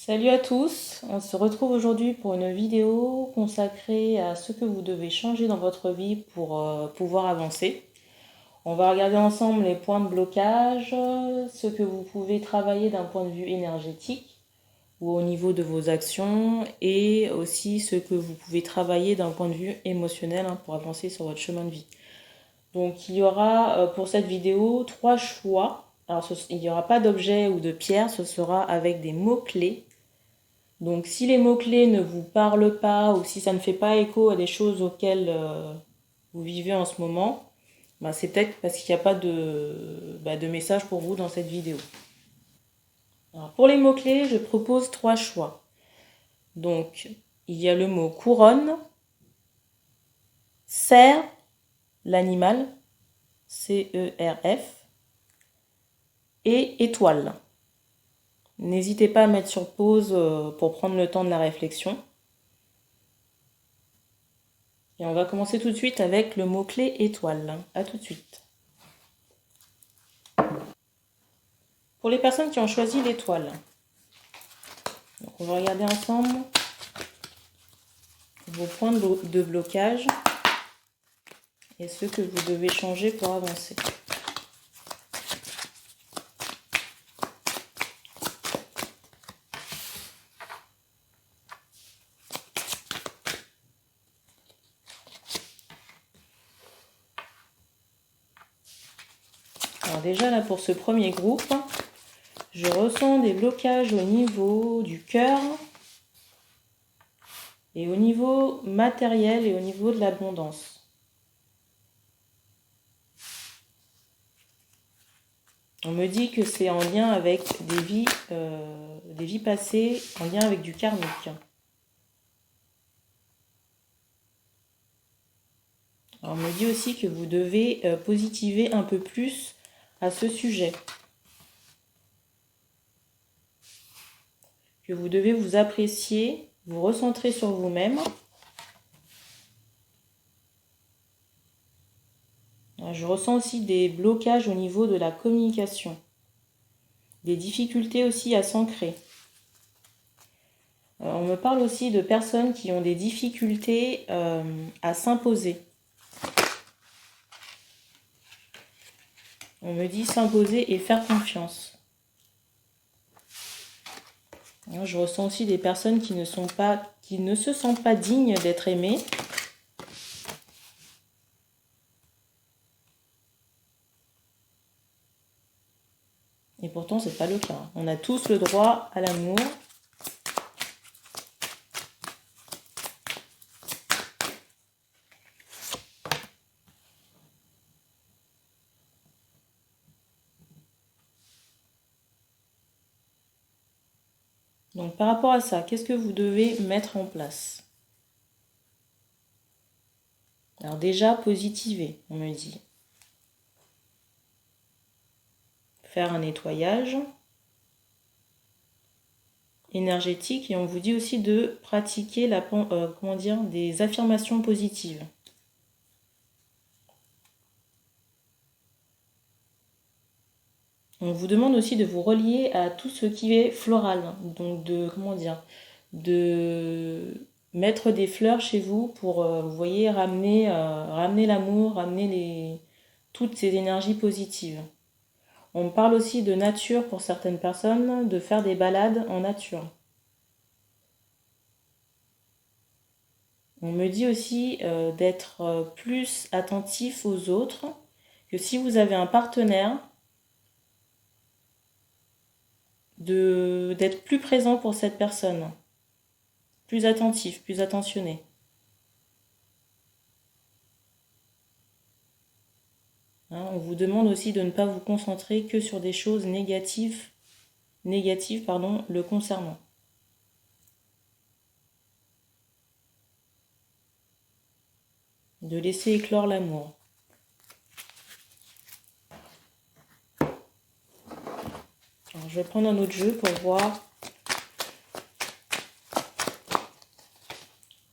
Salut à tous, on se retrouve aujourd'hui pour une vidéo consacrée à ce que vous devez changer dans votre vie pour pouvoir avancer. On va regarder ensemble les points de blocage, ce que vous pouvez travailler d'un point de vue énergétique ou au niveau de vos actions et aussi ce que vous pouvez travailler d'un point de vue émotionnel pour avancer sur votre chemin de vie. Donc il y aura pour cette vidéo 3 choix. Alors il n'y aura pas d'objet ou de pierre, ce sera avec des mots-clés. Donc si les mots-clés ne vous parlent pas ou si ça ne fait pas écho à des choses auxquelles vous vivez en ce moment, c'est peut-être parce qu'il n'y a pas de message pour vous dans cette vidéo. Alors, pour les mots-clés, je propose 3 choix. Donc il y a le mot couronne, cerf, l'animal, C-E-R-F, et étoile. N'hésitez pas à mettre sur pause pour prendre le temps de la réflexion. Et on va commencer tout de suite avec le mot-clé étoile. A tout de suite. Pour les personnes qui ont choisi l'étoile, on va regarder ensemble vos points de blocage et ce que vous devez changer pour avancer. Alors déjà là pour ce premier groupe, je ressens des blocages au niveau du cœur et au niveau matériel et au niveau de l'abondance. On me dit que c'est en lien avec des vies passées, en lien avec du karmique. Alors, on me dit aussi que vous devez positiver un peu plus à ce sujet. Que vous devez vous apprécier, vous recentrer sur vous-même. Je ressens aussi des blocages au niveau de la communication. Des difficultés aussi à s'ancrer. On me parle aussi de personnes qui ont des difficultés à s'imposer. On me dit s'imposer et faire confiance. Je ressens aussi des personnes qui ne se sentent pas dignes d'être aimées. Et pourtant, ce n'est pas le cas. On a tous le droit à l'amour. Donc par rapport à ça, qu'est-ce que vous devez mettre en place? Alors déjà, positiver, on me dit. Faire un nettoyage énergétique et on vous dit aussi de pratiquer des affirmations positives. On vous demande aussi de vous relier à tout ce qui est floral, donc de mettre des fleurs chez vous pour, vous voyez, ramener l'amour, ramener toutes ces énergies positives. On parle aussi de nature pour certaines personnes, de faire des balades en nature. On me dit aussi d'être plus attentif aux autres, que si vous avez un partenaire, d'être plus présent pour cette personne, plus attentif, plus attentionné. On vous demande aussi de ne pas vous concentrer que sur des choses négatives le concernant. De laisser éclore l'amour. Alors, je vais prendre un autre jeu pour voir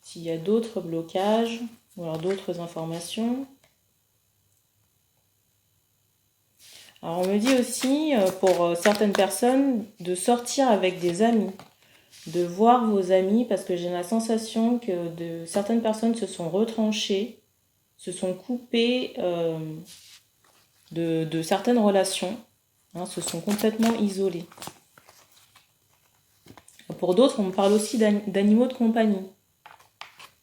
s'il y a d'autres blocages ou alors d'autres informations. Alors on me dit aussi pour certaines personnes de sortir avec des amis de voir vos amis parce que j'ai la sensation que certaines personnes se sont retranchées, se sont coupées de certaines relations, hein, se sont complètement isolées. Pour d'autres, on me parle aussi d'animaux de compagnie.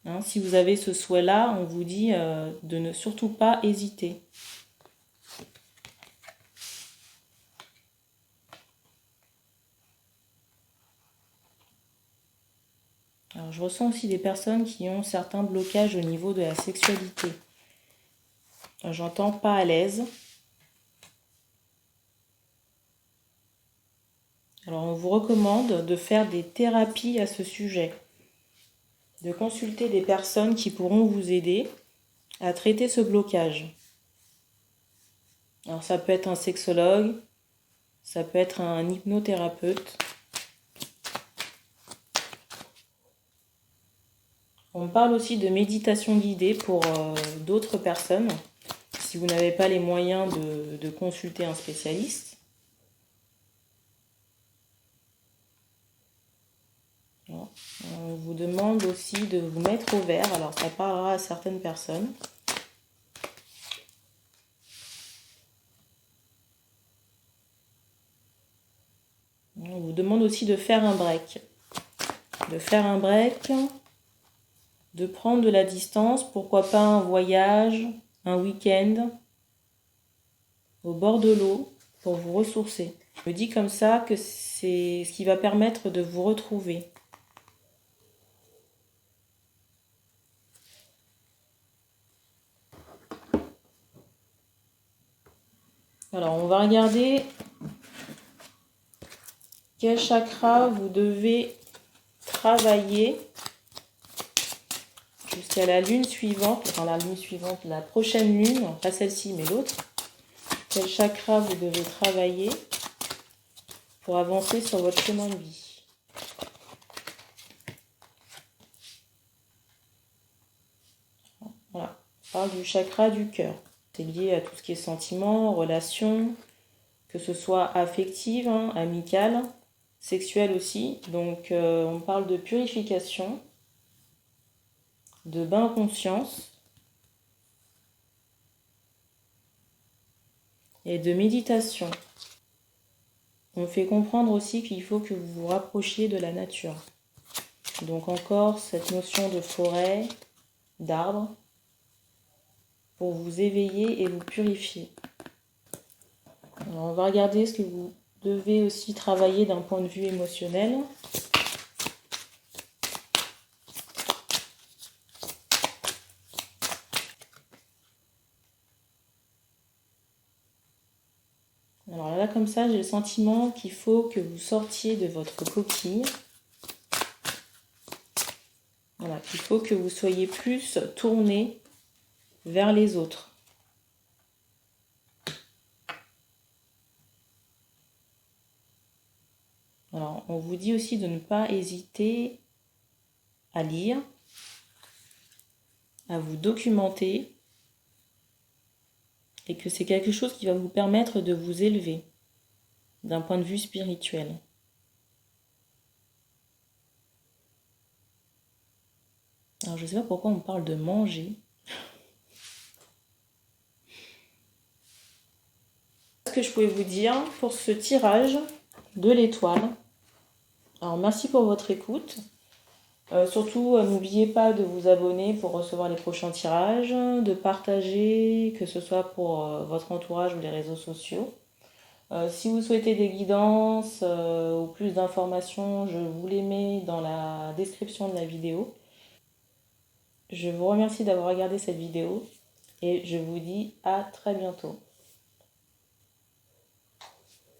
Hein, si vous avez ce souhait-là, on vous dit de ne surtout pas hésiter. Alors, je ressens aussi des personnes qui ont certains blocages au niveau de la sexualité. J'entends pas à l'aise. Alors, on vous recommande de faire des thérapies à ce sujet, de consulter des personnes qui pourront vous aider à traiter ce blocage. Alors, ça peut être un sexologue, ça peut être un hypnothérapeute. On parle aussi de méditation guidée pour d'autres personnes, si vous n'avez pas les moyens de consulter un spécialiste. On vous demande aussi de vous mettre au vert, alors ça parlera à certaines personnes. On vous demande aussi de faire un break. De prendre de la distance, pourquoi pas un voyage, un week-end au bord de l'eau pour vous ressourcer. Je me dis comme ça que c'est ce qui va permettre de vous retrouver. Alors, on va regarder quel chakra vous devez travailler jusqu'à la lune suivante, la prochaine lune, pas celle-ci mais l'autre. Quel chakra vous devez travailler pour avancer sur votre chemin de vie. Voilà, on parle du chakra du cœur. C'est lié à tout ce qui est sentiments, relations, que ce soit affective, amicale, sexuelle aussi. Donc on parle de purification, de bain de conscience et de méditation. On fait comprendre aussi qu'il faut que vous vous rapprochiez de la nature. Donc encore cette notion de forêt, d'arbres, pour vous éveiller et vous purifier. Alors on va regarder ce que vous devez aussi travailler d'un point de vue émotionnel. Alors là, comme ça, j'ai le sentiment qu'il faut que vous sortiez de votre coquille. Voilà, qu'il faut que vous soyez plus tourné vers les autres. Alors, on vous dit aussi de ne pas hésiter à lire, à vous documenter, et que c'est quelque chose qui va vous permettre de vous élever d'un point de vue spirituel. Alors, je ne sais pas pourquoi on parle de manger. Ce que je pouvais vous dire pour ce tirage de l'étoile. Alors, merci pour votre écoute. Surtout, n'oubliez pas de vous abonner pour recevoir les prochains tirages, de partager, que ce soit pour votre entourage ou les réseaux sociaux. Si vous souhaitez des guidances ou plus d'informations, je vous les mets dans la description de la vidéo. Je vous remercie d'avoir regardé cette vidéo et je vous dis à très bientôt.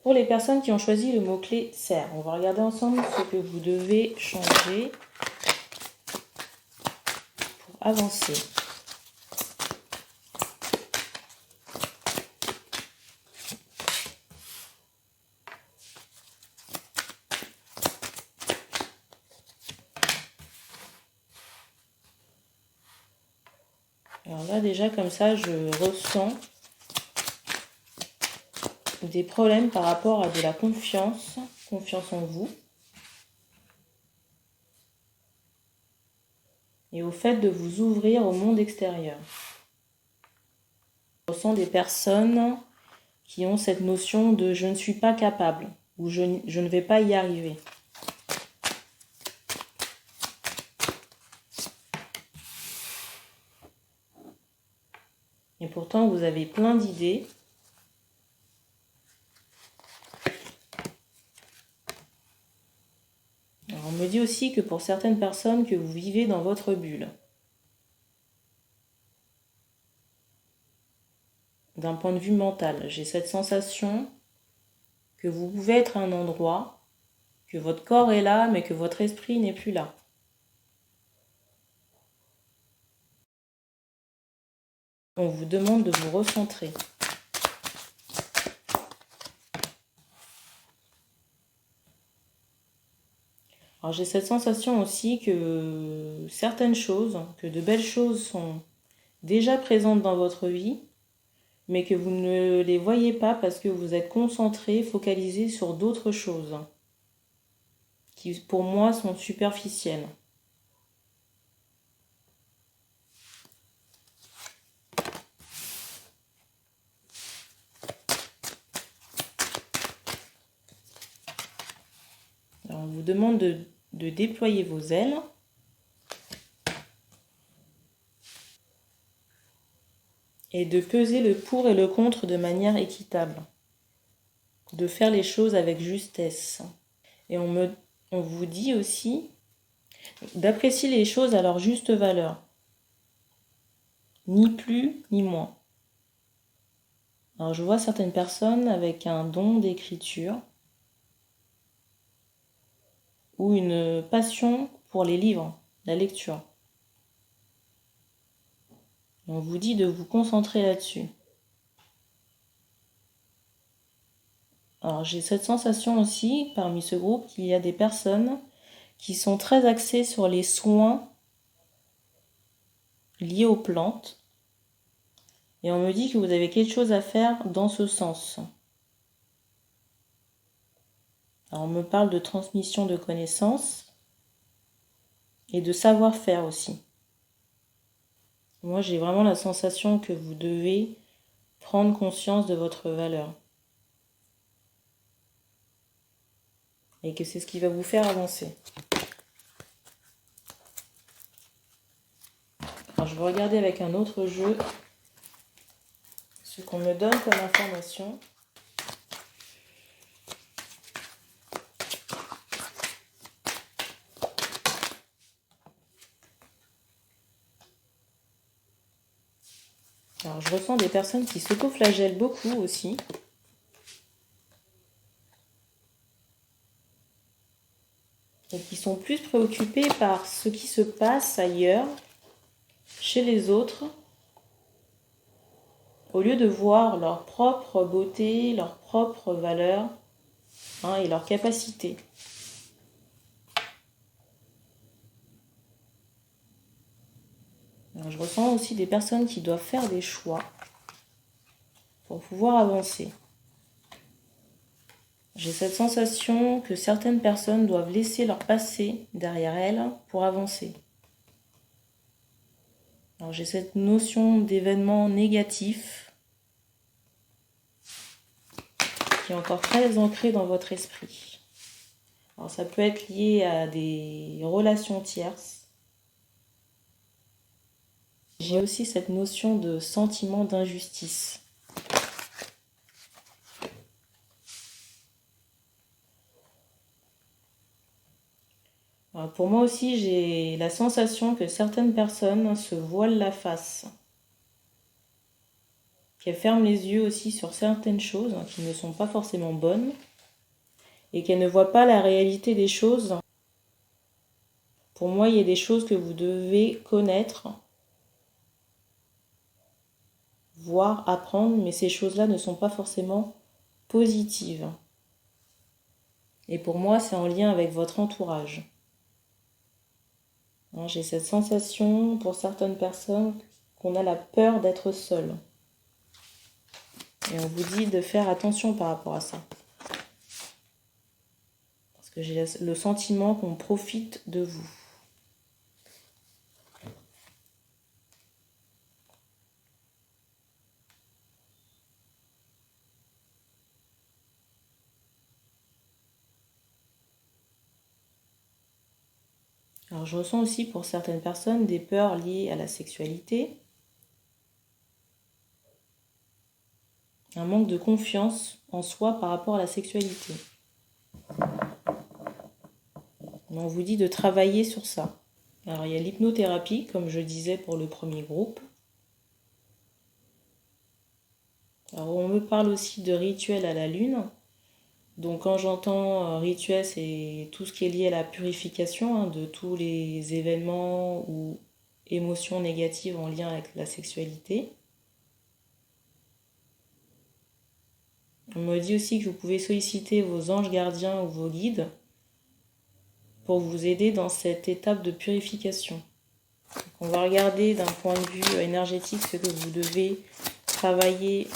Pour les personnes qui ont choisi le mot-clé serre, on va regarder ensemble ce que vous devez changer pour avancer. Alors là, déjà, comme ça, je ressens des problèmes par rapport à de la confiance en vous. et au fait de vous ouvrir au monde extérieur. Je ressens des personnes qui ont cette notion de je ne suis pas capable ou je ne vais pas y arriver. Et pourtant, vous avez plein d'idées. Alors, on me dit aussi que pour certaines personnes, que vous vivez dans votre bulle. D'un point de vue mental, j'ai cette sensation que vous pouvez être à un endroit, que votre corps est là, mais que votre esprit n'est plus là. On vous demande de vous recentrer. Alors j'ai cette sensation aussi que certaines choses, que de belles choses sont déjà présentes dans votre vie, mais que vous ne les voyez pas parce que vous êtes concentré, focalisé sur d'autres choses, qui pour moi sont superficielles. Alors, on vous demande de déployer vos ailes. Et de peser le pour et le contre de manière équitable. De faire les choses avec justesse. Et on vous dit aussi d'apprécier les choses à leur juste valeur. Ni plus, ni moins. Alors je vois certaines personnes avec un don d'écriture ou une passion pour les livres, la lecture. On vous dit de vous concentrer là-dessus. Alors j'ai cette sensation aussi, parmi ce groupe, qu'il y a des personnes qui sont très axées sur les soins liés aux plantes. Et on me dit que vous avez quelque chose à faire dans ce sens. Alors on me parle de transmission de connaissances et de savoir-faire aussi. Moi j'ai vraiment la sensation que vous devez prendre conscience de votre valeur. Et que c'est ce qui va vous faire avancer. Alors je vais regarder avec un autre jeu ce qu'on me donne comme information. Alors je ressens des personnes qui s'autoflagellent beaucoup aussi. Et qui sont plus préoccupées par ce qui se passe ailleurs, chez les autres, au lieu de voir leur propre beauté, leur propre valeur et leur capacité. Alors, je ressens aussi des personnes qui doivent faire des choix pour pouvoir avancer. J'ai cette sensation que certaines personnes doivent laisser leur passé derrière elles pour avancer. Alors, j'ai cette notion d'événements négatifs qui est encore très ancrée dans votre esprit. Alors, ça peut être lié à des relations tierces. J'ai aussi cette notion de sentiment d'injustice. Alors pour moi aussi, j'ai la sensation que certaines personnes se voilent la face. Qu'elles ferment les yeux aussi sur certaines choses qui ne sont pas forcément bonnes. Et qu'elles ne voient pas la réalité des choses. Pour moi, il y a des choses que vous devez connaître, voir, apprendre, mais ces choses-là ne sont pas forcément positives. Et pour moi, c'est en lien avec votre entourage. J'ai cette sensation pour certaines personnes qu'on a la peur d'être seul. Et on vous dit de faire attention par rapport à ça. Parce que j'ai le sentiment qu'on profite de vous. Alors je ressens aussi pour certaines personnes des peurs liées à la sexualité, un manque de confiance en soi par rapport à la sexualité. On vous dit de travailler sur ça. Alors il y a l'hypnothérapie, comme je disais pour le premier groupe. Alors on me parle aussi de rituel à la lune. Donc quand j'entends rituel, c'est tout ce qui est lié à la purification de tous les événements ou émotions négatives en lien avec la sexualité. On me dit aussi que vous pouvez solliciter vos anges gardiens ou vos guides pour vous aider dans cette étape de purification. Donc on va regarder d'un point de vue énergétique ce que vous devez travailler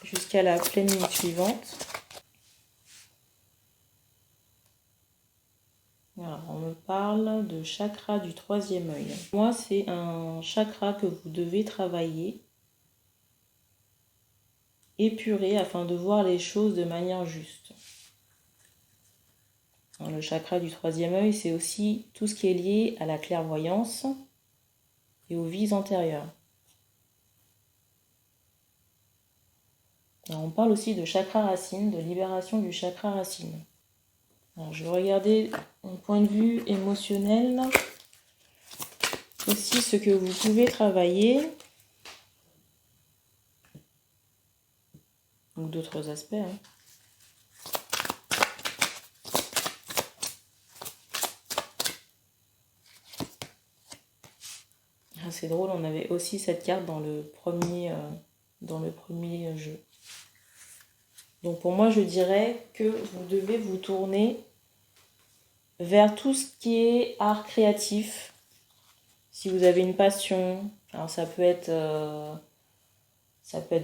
jusqu'à la pleine lune suivante. Alors, on me parle de chakra du troisième œil. Moi, c'est un chakra que vous devez travailler, épurer afin de voir les choses de manière juste. Alors, le chakra du troisième œil, c'est aussi tout ce qui est lié à la clairvoyance et aux vies antérieures. Alors, on parle aussi de chakra racine, de libération du chakra racine. Alors, je vais regarder d'un point de vue émotionnel aussi ce que vous pouvez travailler, ou d'autres aspects. C'est drôle, on avait aussi cette carte dans le premier jeu. Donc pour moi, je dirais que vous devez vous tourner vers tout ce qui est art créatif. Si vous avez une passion, alors ça peut être de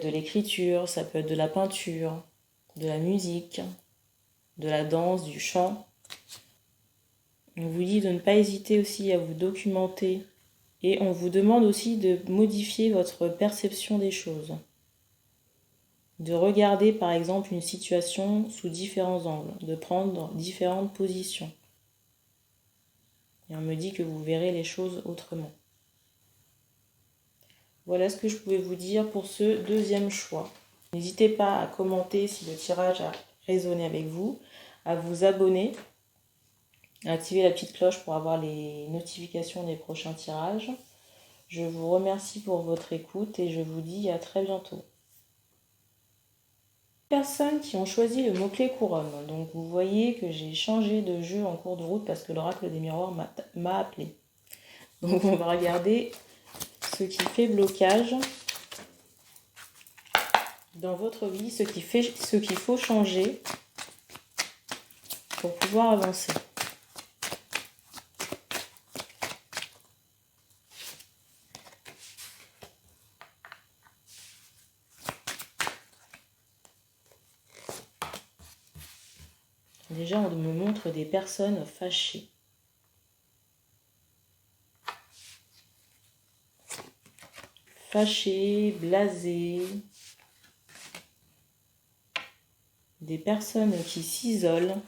l'écriture, ça peut être de la peinture, de la musique, de la danse, du chant. On vous dit de ne pas hésiter aussi à vous documenter. Et on vous demande aussi de modifier votre perception des choses. De regarder par exemple une situation sous différents angles, de prendre différentes positions. Et on me dit que vous verrez les choses autrement. Voilà ce que je pouvais vous dire pour ce deuxième choix. N'hésitez pas à commenter si le tirage a résonné avec vous, à vous abonner, à activer la petite cloche pour avoir les notifications des prochains tirages. Je vous remercie pour votre écoute et je vous dis à très bientôt. Personnes qui ont choisi le mot-clé couronne. Donc vous voyez que j'ai changé de jeu en cours de route parce que l'oracle des miroirs m'a appelé. Donc on va regarder ce qui fait blocage dans votre vie, ce qu'il faut changer pour pouvoir avancer. Déjà, on me montre des personnes fâchées. Fâchées, blasées. Des personnes qui s'isolent,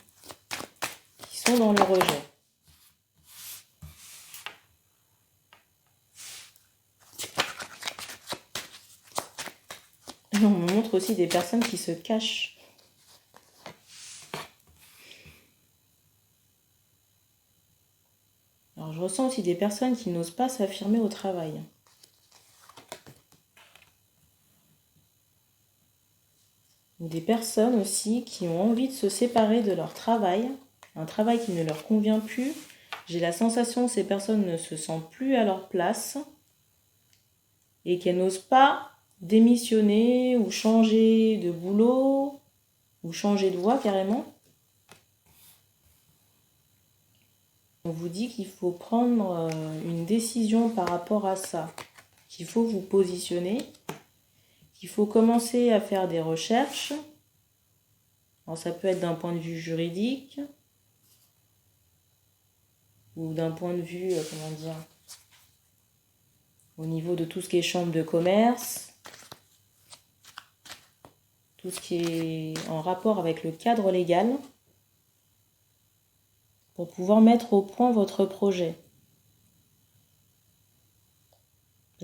qui sont dans le rejet. Et on me montre aussi des personnes qui se cachent. Alors je ressens aussi des personnes qui n'osent pas s'affirmer au travail. Des personnes aussi qui ont envie de se séparer de leur travail, un travail qui ne leur convient plus. J'ai la sensation que ces personnes ne se sentent plus à leur place et qu'elles n'osent pas démissionner ou changer de boulot ou changer de voie carrément. On vous dit qu'il faut prendre une décision par rapport à ça, qu'il faut vous positionner, qu'il faut commencer à faire des recherches. Alors ça peut être d'un point de vue juridique ou d'un point de vue, au niveau de tout ce qui est chambre de commerce, tout ce qui est en rapport avec le cadre légal, pour pouvoir mettre au point votre projet.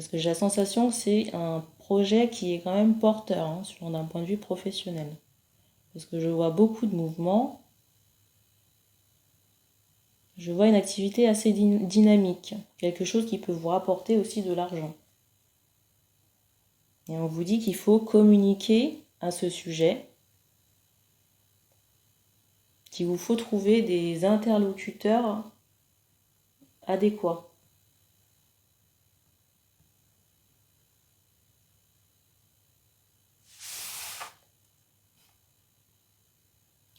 Parce que j'ai la sensation que c'est un projet qui est quand même porteur, hein, d'un point de vue professionnel. Parce que je vois beaucoup de mouvements. Je vois une activité assez dynamique. Quelque chose qui peut vous rapporter aussi de l'argent. Et on vous dit qu'il faut communiquer à ce sujet, qu'il vous faut trouver des interlocuteurs adéquats.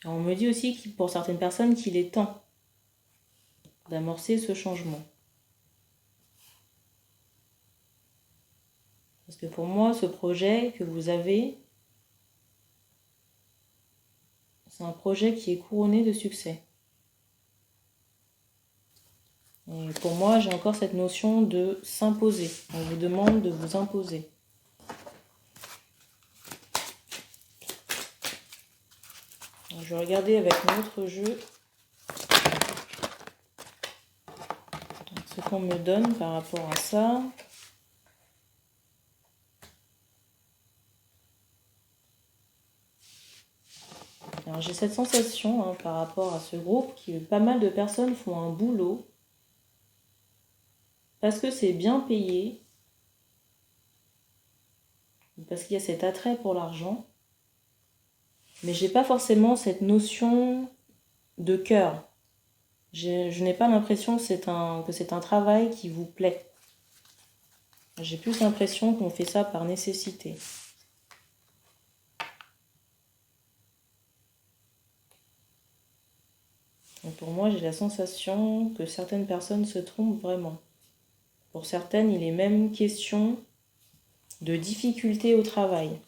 On me dit aussi pour certaines personnes qu'il est temps d'amorcer ce changement. Parce que pour moi, ce projet que vous avez, c'est un projet qui est couronné de succès. Et pour moi, j'ai encore cette notion de s'imposer. On vous demande de vous imposer. Alors, je vais regarder avec notre jeu ce qu'on me donne par rapport à ça. Alors j'ai cette sensation par rapport à ce groupe que pas mal de personnes font un boulot parce que c'est bien payé, parce qu'il y a cet attrait pour l'argent, mais j'ai pas forcément cette notion de cœur. Je n'ai pas l'impression que c'est un travail qui vous plaît. J'ai plus l'impression qu'on fait ça par nécessité. Donc pour moi, j'ai la sensation que certaines personnes se trompent vraiment. Pour certaines, il est même question de difficulté au travail.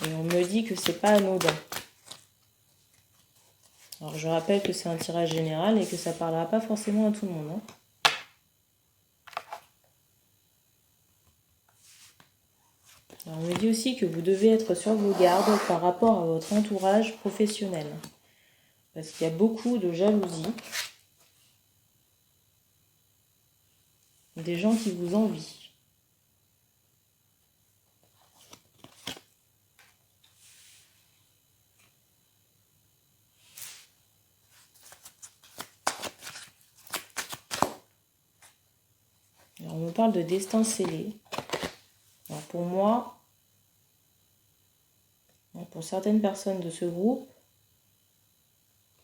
Et on me dit que c'est pas anodin. Alors je rappelle que c'est un tirage général et que ça parlera pas forcément à tout le monde. Alors on me dit aussi que vous devez être sur vos gardes par rapport à votre entourage professionnel. Parce qu'il y a beaucoup de jalousie. Des gens qui vous envient. Alors on me parle de destin scellé. Alors pour moi, pour certaines personnes de ce groupe,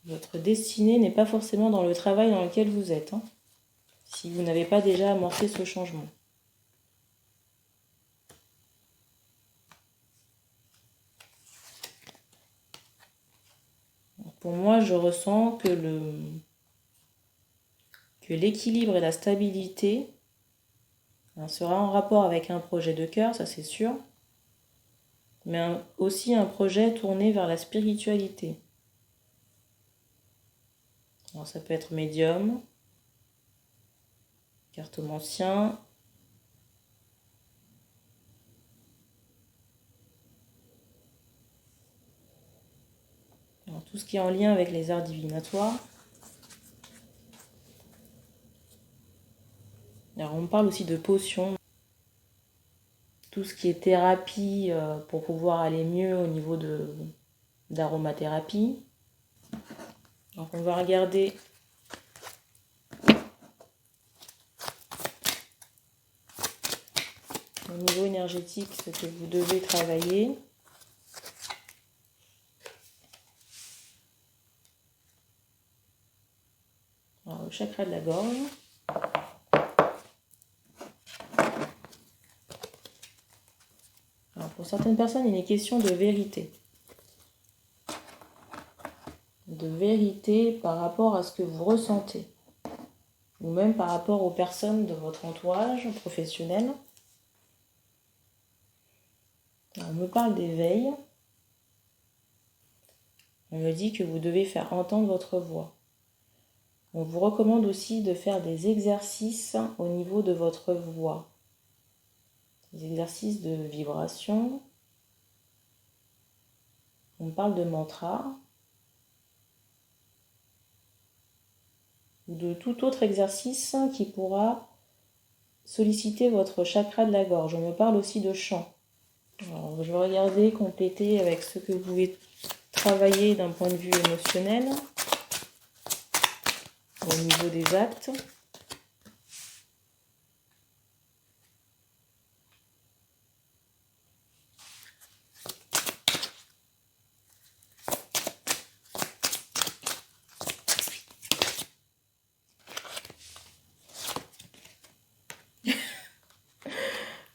votre destinée n'est pas forcément dans le travail dans lequel vous êtes, si vous n'avez pas déjà amorcé ce changement. Pour moi, je ressens que l'équilibre et la stabilité sera en rapport avec un projet de cœur, ça c'est sûr, mais aussi un projet tourné vers la spiritualité. Alors ça peut être médium, cartomancien, alors, tout ce qui est en lien avec les arts divinatoires. Alors on parle aussi de potions, tout ce qui est thérapie pour pouvoir aller mieux au niveau d'aromathérapie. Donc on va regarder au niveau énergétique ce que vous devez travailler. Alors, le chakra de la gorge. Alors, pour certaines personnes, il est question de vérité. De vérité par rapport à ce que vous ressentez. Ou même par rapport aux personnes de votre entourage professionnel. Alors, on me parle d'éveil. On me dit que vous devez faire entendre votre voix. On vous recommande aussi de faire des exercices au niveau de votre voix. Des exercices de vibration. On parle de mantra. Ou de tout autre exercice qui pourra solliciter votre chakra de la gorge. On me parle aussi de chant. Alors, je vais regarder, compléter avec ce que vous pouvez travailler d'un point de vue émotionnel au niveau des actes.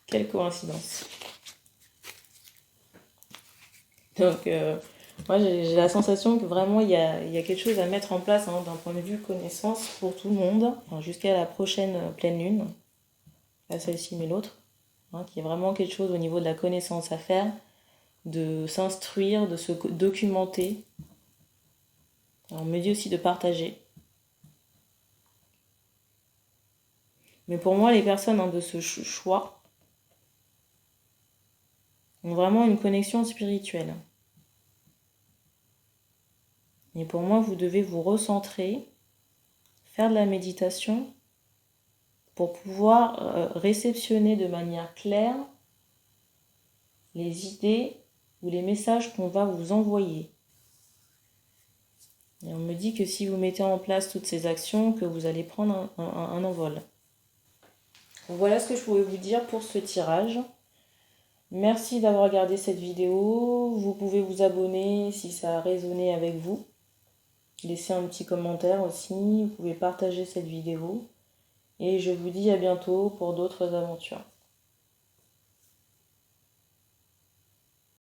Quelle coïncidence. Donc, moi, j'ai la sensation que vraiment, il y a quelque chose à mettre en place hein, d'un point de vue connaissance pour tout le monde, enfin, jusqu'à la prochaine pleine lune, pas celle-ci mais l'autre, hein, qui est vraiment quelque chose au niveau de la connaissance à faire, de s'instruire, de se documenter. Alors, on me dit aussi de partager. Mais pour moi, les personnes hein, de ce choix ont vraiment une connexion spirituelle. Et pour moi, vous devez vous recentrer, faire de la méditation pour pouvoir réceptionner de manière claire les idées ou les messages qu'on va vous envoyer. Et on me dit que si vous mettez en place toutes ces actions, que vous allez prendre un envol. Voilà ce que je pouvais vous dire pour ce tirage. Merci d'avoir regardé cette vidéo. Vous pouvez vous abonner si ça a résonné avec vous. Laissez un petit commentaire aussi. Vous pouvez partager cette vidéo. Et je vous dis à bientôt pour d'autres aventures.